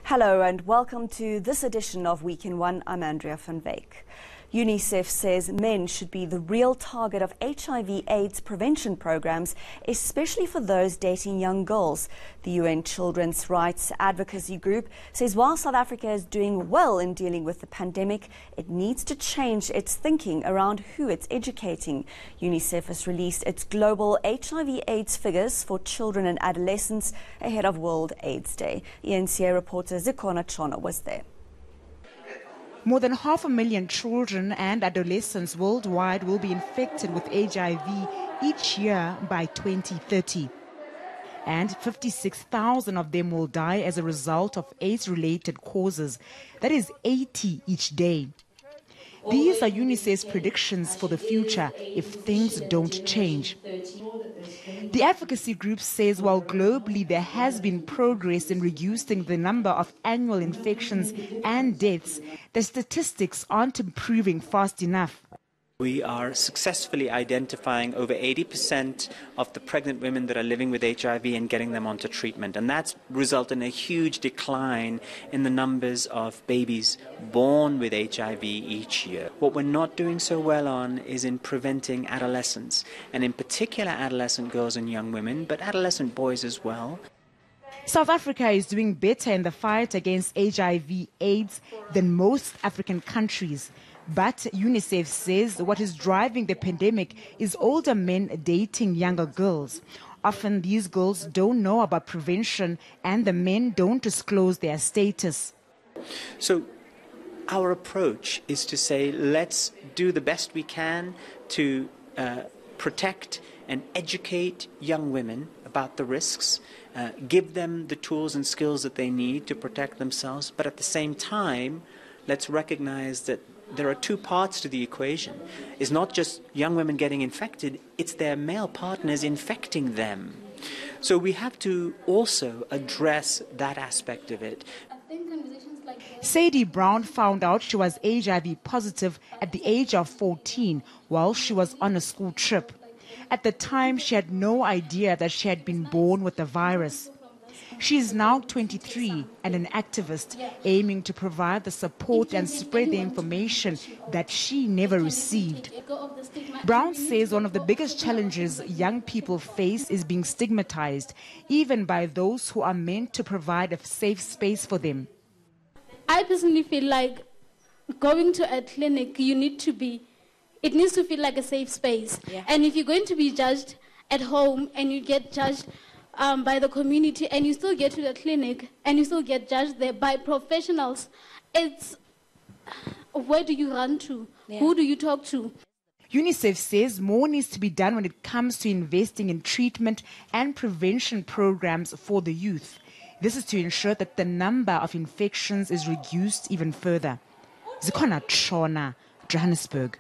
Hello and welcome to this edition of Week in One. I'm Andrea van Wyk. UNICEF says men should be the real target of HIV/AIDS prevention programs, especially for those dating young girls. The UN Children's Rights Advocacy Group says while South Africa is doing well in dealing with the pandemic, it needs to change its thinking around who it's educating. UNICEF has released its global HIV/AIDS figures for children and adolescents ahead of World AIDS Day. ENCA reporter Zikona Chona was there. More than 500,000 children and adolescents worldwide will be infected with HIV each year by 2030. And 56,000 of them will die as a result of AIDS-related causes. That is 80 each day. These are UNICEF's predictions for the future if things don't change. The advocacy group says while globally there has been progress in reducing the number of annual infections and deaths, the statistics aren't improving fast enough. We are successfully identifying over 80% of the pregnant women that are living with HIV and getting them onto treatment. And that's resulted in a huge decline in the numbers of babies born with HIV each year. What we're not doing so well on is in preventing adolescence, and in particular adolescent girls and young women, but adolescent boys as well. South Africa is doing better in the fight against HIV/AIDS than most African countries. But UNICEF says what is driving the pandemic is older men dating younger girls. Often these girls don't know about prevention and the men don't disclose their status. So our approach is to say, let's do the best we can to protect and educate young women about the risks, give them the tools and skills that they need to protect themselves, but at the same time, let's recognize that there are two parts to the equation. It's not just young women getting infected, it's their male partners infecting them. So we have to also address that aspect of it. Sadie Brown found out she was HIV positive at the age of 14 while she was on a school trip. At the time, she had no idea that she had been born with the virus. She is now 23 and an activist aiming to provide the support and spread the information that she never received. Brown says one of the biggest challenges young people face is being stigmatized, even by those who are meant to provide a safe space for them. I personally feel like going to a clinic, it needs to feel like a safe space. Yeah. And if you're going to be judged at home and you get judged by the community and you still get to the clinic and you still get judged there by professionals, it's where do you run to? Yeah. Who do you talk to? UNICEF says more needs to be done when it comes to investing in treatment and prevention programs for the youth. This is to ensure that the number of infections is reduced even further. Zikona Chona, Johannesburg.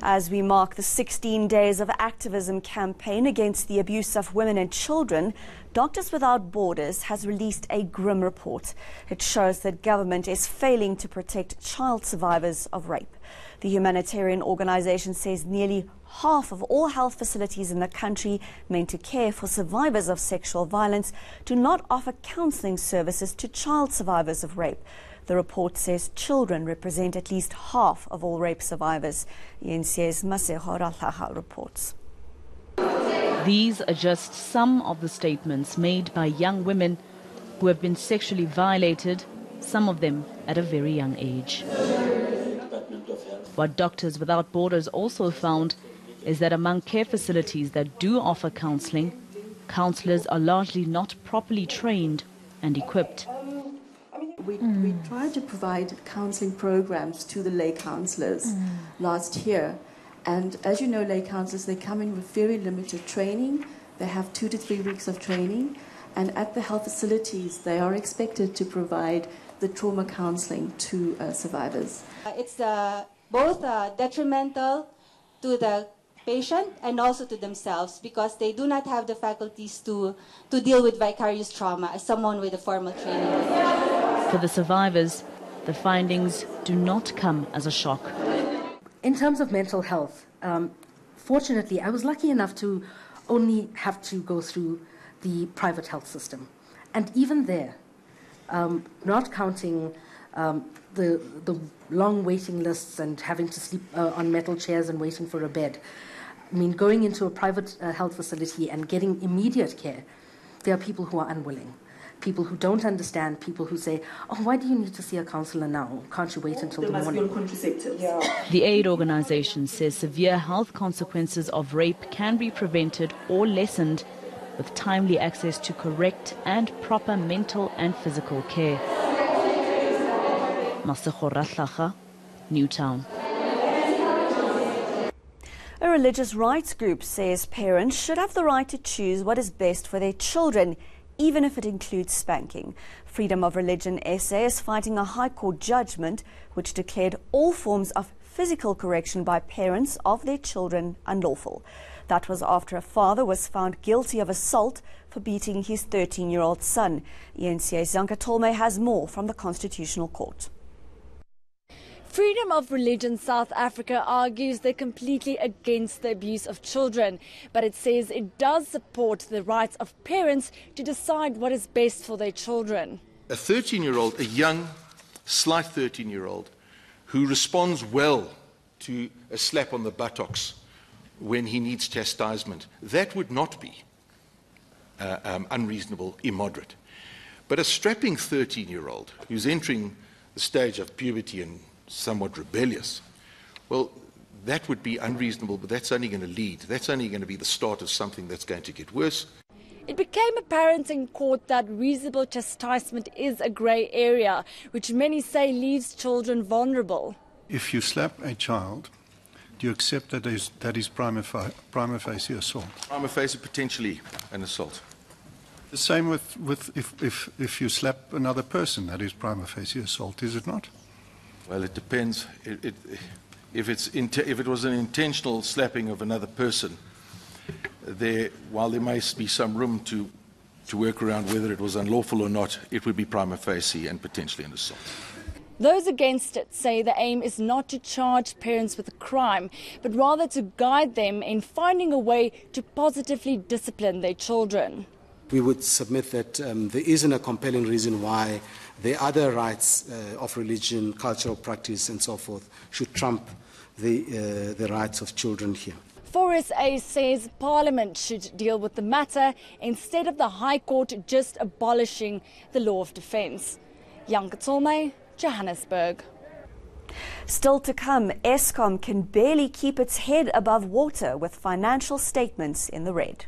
As we mark the 16 days of activism campaign against the abuse of women and children, Doctors Without Borders has released a grim report. It shows that government is failing to protect child survivors of rape. The humanitarian organization says nearly half of all health facilities in the country meant to care for survivors of sexual violence do not offer counseling services to child survivors of rape. The report says children represent at least half of all rape survivors. ENCA's Maseho Ratlaha reports. These are just some of the statements made by young women who have been sexually violated, some of them at a very young age. What Doctors Without Borders also found is that among care facilities that do offer counseling, counselors are largely not properly trained and equipped. We tried to provide counselling programs to the lay counsellors last year. And as you know, lay counsellors, they come in with very limited training. They have 2 to 3 weeks of training. And at the health facilities, they are expected to provide the trauma counselling to survivors. It's both detrimental to the patient and also to themselves because they do not have the faculties to deal with vicarious trauma as someone with a formal training. For the survivors, the findings do not come as a shock. In terms of mental health, fortunately, I was lucky enough to only have to go through the private health system. And even there, not counting the long waiting lists and having to sleep on metal chairs and waiting for a bed. I mean, going into a private health facility and getting immediate care, there are people who are unwilling, people who don't understand, people who say, oh, why do you need to see a counsellor now? Can't you wait until the morning? The aid organization says severe health consequences of rape can be prevented or lessened with timely access to correct and proper mental and physical care. Masegora Hlaga, Newtown. A religious rights group says parents should have the right to choose what is best for their children, even if it includes spanking. Freedom of Religion SA is fighting a High Court judgment which declared all forms of physical correction by parents of their children unlawful. That was after a father was found guilty of assault for beating his 13-year-old son. ENCA's Zanka Tolme has more from the Constitutional Court. Freedom of Religion South Africa argues they're completely against the abuse of children, but it says it does support the rights of parents to decide what is best for their children. A 13-year-old, a young, slight 13-year-old, who responds well to a slap on the buttocks when he needs chastisement, that would not be unreasonable, immoderate. But a strapping 13-year-old who's entering the stage of puberty and somewhat rebellious, well, that would be unreasonable, but that's only going to lead. That's only going to be the start of something that's going to get worse. It became apparent in court that reasonable chastisement is a grey area, which many say leaves children vulnerable. If you slap a child, do you accept that is prima facie assault? Prima facie, potentially an assault. The same with if you slap another person, that is prima facie assault, is it not? Well, it depends. If it was an intentional slapping of another person, while there may be some room to work around whether it was unlawful or not, it would be prima facie and potentially an assault. Those against it say the aim is not to charge parents with a crime, but rather to guide them in finding a way to positively discipline their children. We would submit that there isn't a compelling reason why the other rights of religion, cultural practice and so forth should trump the rights of children here. 4SA says Parliament should deal with the matter instead of the High Court just abolishing the law of defence. Zanka Tolme, Johannesburg. Still to come, Eskom can barely keep its head above water with financial statements in the red.